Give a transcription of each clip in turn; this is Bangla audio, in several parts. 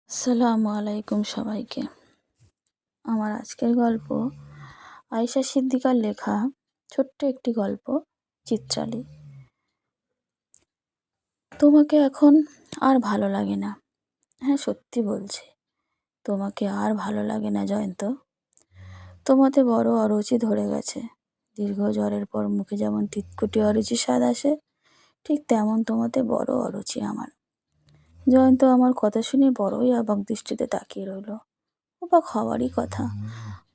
আসসালামু আলাইকুম সবাইকে। আমার আজকের গল্প আয়েশা সিদ্দিকার লেখা ছোট্ট একটি গল্প, চিত্রালী। তোমাকে এখন আর ভালো লাগে না। হ্যাঁ, সত্যি বলছি, তোমাকে আর ভালো লাগে না জয়ন্ত। তোমাতে বড় অরুচি ধরে গেছে। দীর্ঘ জ্বরের পর মুখে যেমন তিতকুটি অরুচি স্বাদ আসে, ঠিক তেমন তোমাতে বড় অরুচি আমার। জয়ন্ত আমার কথা শুনে বড়ই অবাক দৃষ্টিতে তাকিয়ে রইল। অবাক হওয়ারই কথা,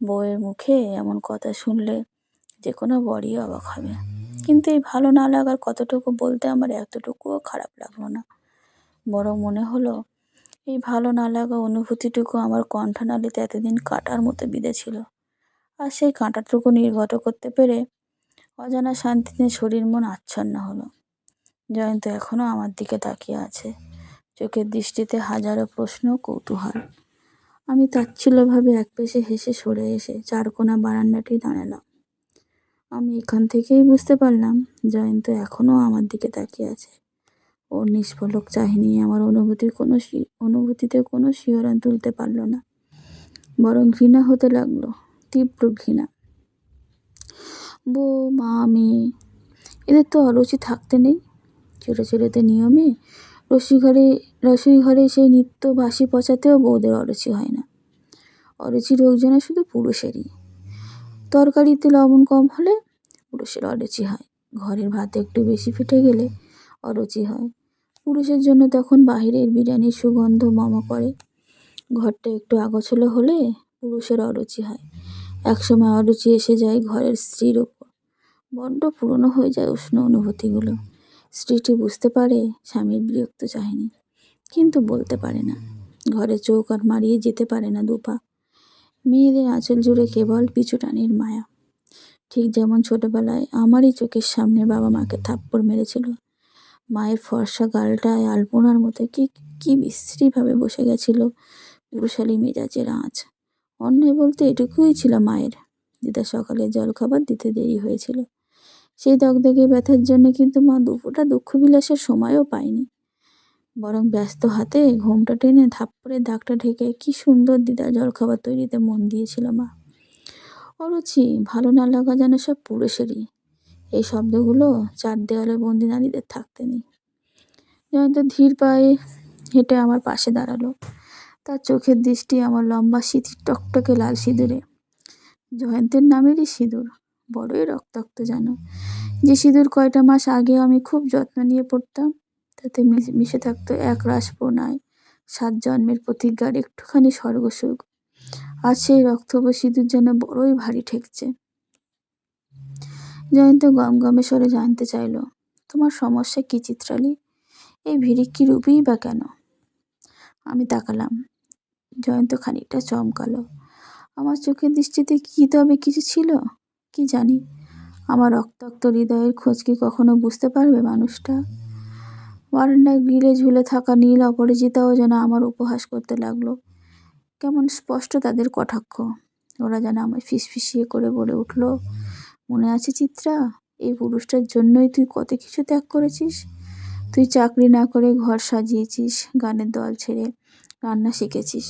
বউয়ের মুখে এমন কথা শুনলে যে কোনো বরই অবাক হবে। কিন্তু এই ভালো না লাগার কতটুকু বলতে আমার এতটুকুও খারাপ লাগলো না। বরং মনে হলো এই ভালো না লাগা অনুভূতিটুকু আমার কণ্ঠনালীতে এতদিন কাঁটার মতো বিঁধেছিল। আর সেই কাঁটাটুকু নির্গত করতে পেরে অজানা শান্তিতে শরীর মন আচ্ছন্ন হলো। জয়ন্ত এখনও আমার দিকে তাকিয়ে আছে, চোখের দৃষ্টিতে হাজারো প্রশ্ন, কৌতূহল। আমি তাচ্ছিল্যভাবে এক পেশে হেসে সরে এসে চারকোনা বারান্দাটি দাঁড়ালাম। আমি এখান থেকেই বুঝতে পারলাম জয়ন্ত এখনও আমার দিকে তাকিয়ে আছে। ওর নিষ্পলক চাহিনি আমার অনুভূতিতে কোনো শিহরণ তুলতে পারল না, বরং ঘৃণা হতে লাগলো, তীব্র ঘৃণা। বউ, মা, মেয়ে, এদের তো অরুচি থাকতে নেই। চিরচিরেতে নিয়মে রসোই ঘরে সেই নিত্য বাসি পচাতেও বউদের অরুচি হয় না। অরুচি রোগ যেন শুধু পুরুষেরই। তরকারিতে লবণ কম হলে পুরুষের অরুচি হয়, ঘরের ভাত একটু বেশি ফেটে গেলে অরুচি হয়। পুরুষের জন্য তখন বাহিরের বিরিয়ানির সুগন্ধ মম করে, ঘরটা একটু আগোছালো হলে পুরুষের অরুচি হয়। একসময় অরুচি এসে যায় ঘরের স্ত্রীর ওপর। বড্ড পুরনো হয়ে যায় উষ্ণ অনুভূতিগুলো। স্ত্রীটি বুঝতে পারে স্বামীর বিরক্ত চাহিনি, কিন্তু বলতে পারে না। ঘরে চৌকাঠ মারিয়ে যেতে পারে না দুপা। মেয়েদের আঁচল জুড়ে কেবল পিছুটানির মায়া। ঠিক যেমন ছোটবেলায় আমারই চোখের সামনে বাবা মাকে থাপ্পড় মেরেছিল। মায়ের ফর্সা গালটায় আলপনার মতো কি কি বিশ্রীভাবে বসে গেছিল পুরুষালী মেজাজের আঁচ। অন্যায় বলতে এটুকুই ছিল মায়ের, দিদা সকালে জলখাবার দিতে দেরি হয়েছিল। সেই দগদগে ব্যথার জন্য কিন্তু মা দুপুরটা দুঃখ বিলাসের সময়ও পায়নি, বরং ব্যস্ত হাতে ঘোমটা টেনে থাপ্পড়ের দাগটা ঢেকে কি সুন্দর দিদা জলখাবার তৈরিতে মন দিয়েছিল মা। অরুচি, ভালো না লাগা যেন সব পুরুষেরই। এই শব্দগুলো চার দেওয়ালে বন্দি নারীদের থাকতে নেই। জয়ন্ত ধীর পায়ে হেঁটে আমার পাশে দাঁড়ালো। তার চোখের দৃষ্টি আমার লম্বা সিঁথির টকটকে লাল সিঁদুরে। জয়ন্তের নামেরই সিঁদুর, বড়ই রক্তাক্ত যেন। যে সিঁদুর কয়টা মাস আগে আমি খুব যত্ন নিয়ে পড়তাম, তাতে মিশে থাকতো একরাশ প্রণয়, 7 জন্মের প্রতিজ্ঞার একটুখানি স্বর্গসুখ। আজ সেই রক্তব সিঁদুর যেন বড়ই ভারী ঠেকছে। জয়ন্ত গমগমে স্বরে জানতে চাইল, তোমার সমস্যা কি চিত্রালী? এই ভিড়িক্কি রূপেই বা কেন? আমি তাকালাম। জয়ন্ত খানিকটা চমকালো। আমার চোখের দৃষ্টিতে কি তবে কিছু ছিল? কি জানি, আমার রক্তাক্ত হৃদয়ের খোঁজ কি কখনো বুঝতে পারবে মানুষটা? বারান্দায় গ্রিলে ঝুলে থাকা নীল অপরাজিতাও যেন আমার উপহাস করতে লাগলো। কেমন স্পষ্ট তাদের কটাক্ষ। ওরা যেন আমায় ফিসফিসিয়ে করে বলে উঠল, মনে আছে চিত্রা, এই পুরুষটার জন্যই তুই কত কিছু ত্যাগ করেছিস। তুই চাকরি না করে ঘর সাজিয়েছিস, গানের দল ছেড়ে রান্না শিখেছিস,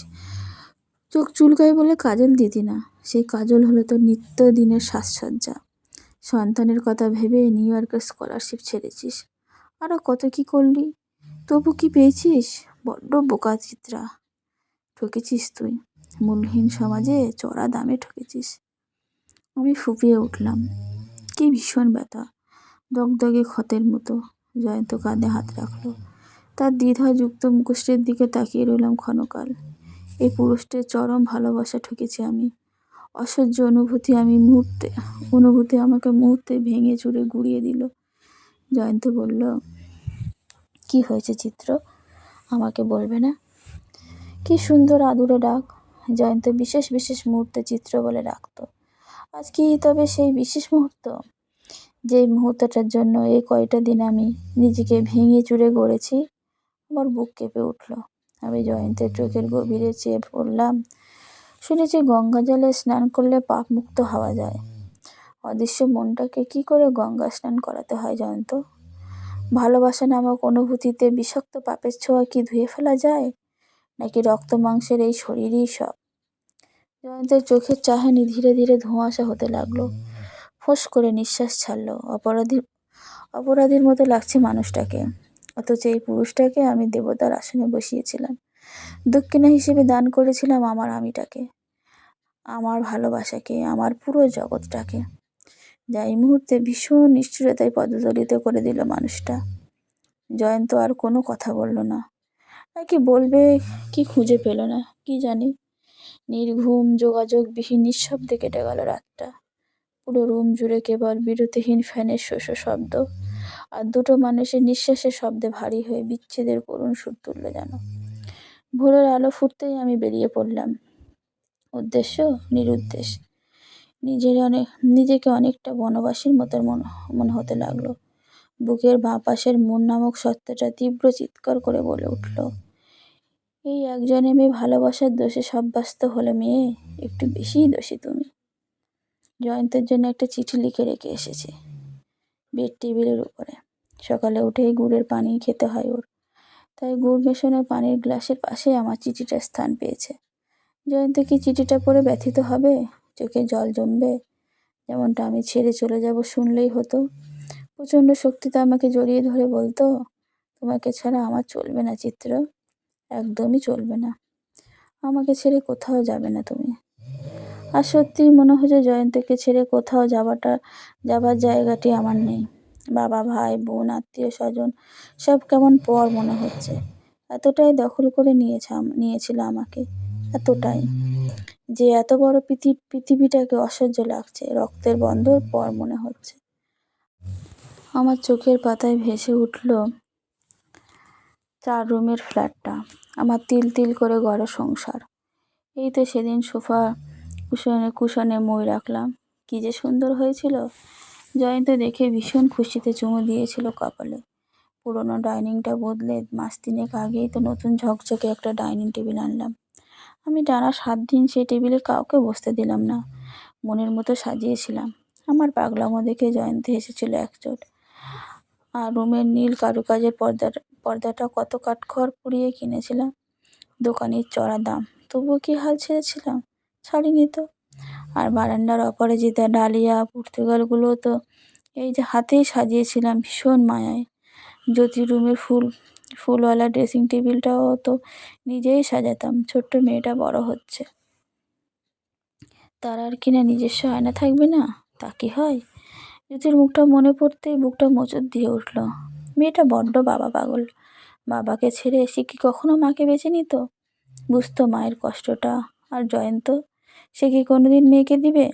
চোখ চুলকায় বলে কাজল দিতি না, সেই কাজল হলো তোর নিত্য দিনের সাজসজ্জা। সন্তানের কথা ভেবে নিউ ইয়র্কের স্কলারশিপ ছেড়েছিস, আরও কত কি করলি, তবু কি পেয়েছিস? বড্ড বোকা চিত্রা, ঠকেছিস তুই, মূল্যহীন সমাজে চড়া দামে ঠকেছিস। আমি ফুঁপিয়ে উঠলাম। কি ভীষণ ব্যথা, দগদগে ক্ষতের মতো। জয়ন্ত কাঁধে হাত রাখলো। তার দ্বিধাযুক্ত মুখোশের দিকে তাকিয়ে রইলাম ক্ষণকাল। এই পুরুষটির চরম ভালোবাসা ঠকেছি আমি। অসহ্য অনুভূতি আমাকে মুহূর্তে ভেঙে চুরে গুঁড়িয়ে দিল। জয়ন্ত বলল, কি হয়েছে চিত্র, আমাকে বলবে না? কি সুন্দর আদুরে ডাক। জয়ন্ত বিশেষ বিশেষ মুহূর্তে চিত্র বলে ডাকত। আজ কি তবে সেই বিশেষ মুহূর্ত? যেই মুহূর্তটার জন্য এই কয়টা দিন আমি নিজেকে ভেঙে চুরে গড়েছি। আমার বুক কেঁপে উঠল। আমি জয়ন্তের চোখের গভীরে চেয়ে পড়লাম। শুনেছি গঙ্গা জলে স্নান করলে পাপ মুক্ত হওয়া যায়। অদৃশ্য মনটাকে কি করে গঙ্গা স্নান করাতে হয় জয়ন্ত? ভালোবাসা নামক অনুভূতিতে বিষাক্ত পাপের ছোঁয়া কি ধুয়ে ফেলা যায়? নাকি রক্ত মাংসের এই শরীরই সব? জয়ন্তের চোখের চাহনি ধীরে ধীরে ধোঁয়াশা হতে লাগলো। ফোঁস করে নিঃশ্বাস ছাড়লো। অপরাধীর মতো লাগছে মানুষটাকে, অথচ এই পুরুষটাকে আমি দেবতার আসনে বসিয়েছিলাম। দক্ষিণা হিসেবে দান করেছিলাম আমার আমিটাকে, আমার ভালোবাসাকে, আমার পুরো জগৎটাকে, যা এই মুহূর্তে ভীষণ নিষ্ঠুরতায় পদদলিত করে দিল মানুষটা। জয়ন্ত আর কোনো কথা বলল না, নাকি বলবে কি খুঁজে পেল না কি জানি। নির্ঘুম যোগাযোগবিহীন নিঃশব্দে কেটে গেল রাতটা। পুরো রুম জুড়ে কেবল বিরতিহীন ফ্যানের শোষ শব্দ, আর দুটো মানুষের নিঃশ্বাসের শব্দে ভারী হয়ে বিচ্ছেদের করুণ সুর তুলল যেন। ভোরের আলো ফুটতেই আমি বেরিয়ে পড়লাম। উদ্দেশ্য নিরুদ্দেশ। নিজেকে অনেকটা বনবাসীর মতো মনে হতে লাগলো। বুকের বাঁ পাশের মন নামক সত্তাটা তীব্র চিৎকার করে বলে উঠল, এই একজনে মেয়ে ভালোবাসার দোষে সাব্যস্ত হলে মেয়ে, একটু বেশিই দোষী তুমি। জয়ন্তের জন্য একটা চিঠি লিখে রেখে এসেছি বেড টেবিলের উপরে। সকালে উঠেই গুড়ের পানি খেতে হয় ওর, তাই গুড় মেশানো পানির গ্লাসের পাশে আমার চিঠিটা স্থান পেয়েছে। জয়ন্ত কি চিঠিটা পড়ে ব্যথিত হবে, চোখে জল জমবে, যেমনটা আমি ছেড়ে চলে যাব শুনলেই হতো? প্রচণ্ড শক্তিতে আমাকে জড়িয়ে ধরে বলতো, তোমাকে ছাড়া আমার চলবে না চিত্র, একদমই চলবে না, আমাকে ছেড়ে কোথাও যাবে না তুমি। আর সত্যিই মনে হচ্ছে জয়ন্তকে ছেড়ে কোথাও যাবার জায়গাটি আমার নেই। বাবা, ভাই, বোন, আত্মীয় স্বজন সব কেমন পর মনে হচ্ছে। এতটাই দখল করে নিয়েছিল আমাকে, এতটাই যে এত বড় পৃথিবীটাকে অসহ্য লাগছে, রক্তের বন্ধর পর মনে হচ্ছে। আমার চোখের পাতায় ভেসে উঠল 4 রুমের ফ্ল্যাটটা, আমার তিল তিল করে গড়া সংসার। এই তো সেদিন সোফা কুশনে মই রাখলাম, কি যে সুন্দর হয়েছিল। জয়ন্ত দেখে ভীষণ খুশিতে চুমু দিয়েছিল কপালে। পুরোনো ডাইনিংটা বদলে 3 মাস আগেই তো নতুন ঝকঝকে একটা ডাইনিং টেবিল আনলাম। আমি টানা 7 দিন সেই টেবিলে কাউকে বসতে দিলাম না, মনের মতো সাজিয়েছিলাম। আমার পাগলামো দেখে জয়ন্ত হেসেছিল একচোট। আর রুমের নীল কারুকাজের পর্দাটা কত কাঠখড় পুড়িয়ে কিনেছিলাম, দোকানের চড়া দাম, তবুও কি হাল ছেড়েছিলাম, ছাড়িনি তো। আর বারান্দার অপরাজিতা ডালিয়া পর্তুগালগুলো তো এই যে হাতেই সাজিয়েছিলাম ভীষণ মায়ায়। জ্যোতি রুমের ফুলওয়ালা ড্রেসিং টেবিলটাও তো নিজেই সাজাতাম। ছোট্ট মেয়েটা বড় হচ্ছে, তার আর কিনা নিজস্ব আয়না থাকবে না, তা কি হয়? জ্যোতির মুখটা মনে পড়তেই বুকটা মোচড় দিয়ে উঠল। মেয়েটা বড্ড বাবা পাগল। বাবাকে ছেড়ে সে কি কখনো মাকে বেছে নিত, বুঝতো মায়ের কষ্টটা? আর জয়ন্ত, সে কি কোনোদিন মেয়েকে দিবে?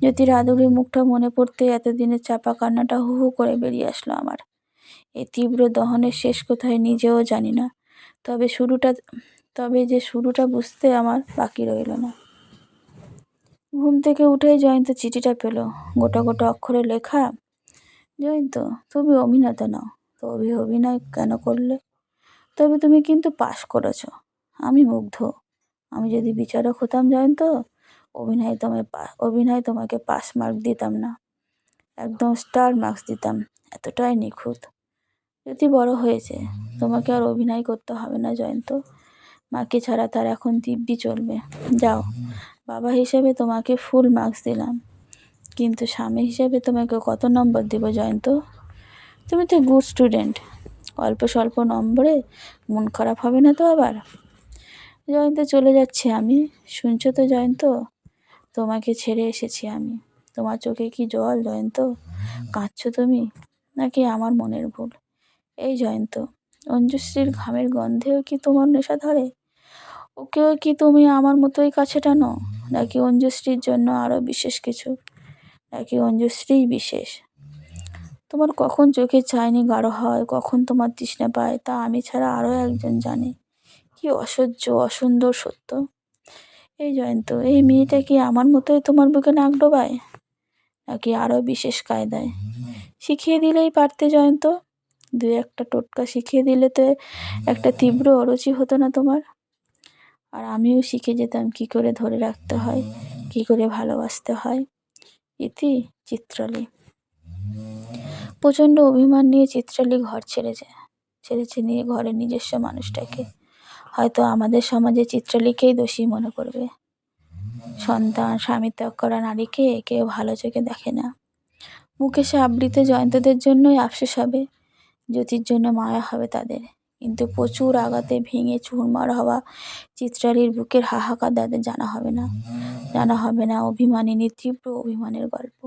জ্যোতির আদুরি মুখটা মনে পড়তে এতদিনের চাপা কান্নাটা হু হু করে বেরিয়ে আসলো আমার। এই তীব্র দহনের শেষ কোথায় নিজেও জানি না, তবে যে শুরুটা বুঝতে আমার বাকি রইল না। ঘুম থেকে উঠেই জয়ন্ত চিঠিটা পেল, গোটা গোটা অক্ষরে লেখা, জয়ন্ত, তুমি অভিনেতা নাও, তো অভিনয় কেন করলে? তবে তুমি কিন্তু পাশ করেছ। আমি মুগ্ধ। আমি যদি বিচারক হতাম জয়ন্ত, অভিনয় তোমাকে পাস মার্ক দিতাম না, একদম স্টার মার্কস দিতাম, এতটাই নিখুঁত। যদি বড় হয়েছে, তোমাকে আর অভিনয় করতে হবে না জয়ন্ত। মাকে ছাড়া তার এখন দিব্যি চলবে। যাও, বাবা হিসেবে তোমাকে ফুল মার্কস দিলাম, কিন্তু স্বামী হিসেবে তোমাকে কত নম্বর দেব জয়ন্ত? তুমি তো গুড স্টুডেন্ট, অল্প স্বল্প নম্বরে মন খারাপ হবে না তো আবার? জয়ন্ত, চলে যাচ্ছি আমি, শুনছো তো জয়ন্ত? তোমাকে ছেড়ে এসেছি আমি। তোমার চোখে কি জল জয়ন্ত? কাঁদছো তুমি, নাকি আমার মনের ভুল? এই জয়ন্ত, অঞ্জুশ্রীর ঘামের গন্ধেও কি তোমার নেশা ধরে? ওকেও কি তুমি আমার মতোই কাছে টানো, নাকি অঞ্জুশ্রীর জন্য আরো বিশেষ কিছু, নাকি অঞ্জুশ্রীই বিশেষ? তোমার কখন চোখের চাহনি গাঢ় হয়, কখন তোমার তৃষ্ণা পায়, তা আমি ছাড়া আরো একজন জানে। কি অসহ্য অসুন্দর সত্য! এই জয়ন্ত, এই মেয়েটা কি আমার মতোই তোমার বুকে নাক ডোবায়, নাকি আরো বিশেষ কায়দায়? শিখিয়ে দিলেই পারতে জয়ন্ত, 2-1টা টোটকা শিখিয়ে দিলে তো একটা তীব্র অরুচি হতো না তোমার? আর আমিও শিখে যেতাম কি করে ধরে রাখতে হয়, কি করে ভালোবাসতে হয়। ইতি চিত্রালী। প্রচণ্ড অভিমান নিয়ে চিত্রালী ঘর ছেড়েছে নিয়ে ঘরের নিজস্ব মানুষটাকে হয়তো আমাদের সমাজে চিত্রালীকেই দোষী মনে করবে। সন্তান, স্বামী ত্যাগ করা নারীকে কেউ ভালো চোখে দেখে না। মুকেশে আবৃত জয়ন্তদের জন্যই আফসোস হবে, জ্যোতির জন্য মায়া হবে তাদের। কিন্তু প্রচুর আঘাতে ভেঙে চুরমার হওয়া চিত্রালীর বুকের হাহাকার তাদের জানা হবে না। অভিমানিনীর তীব্র অভিমানের গল্প।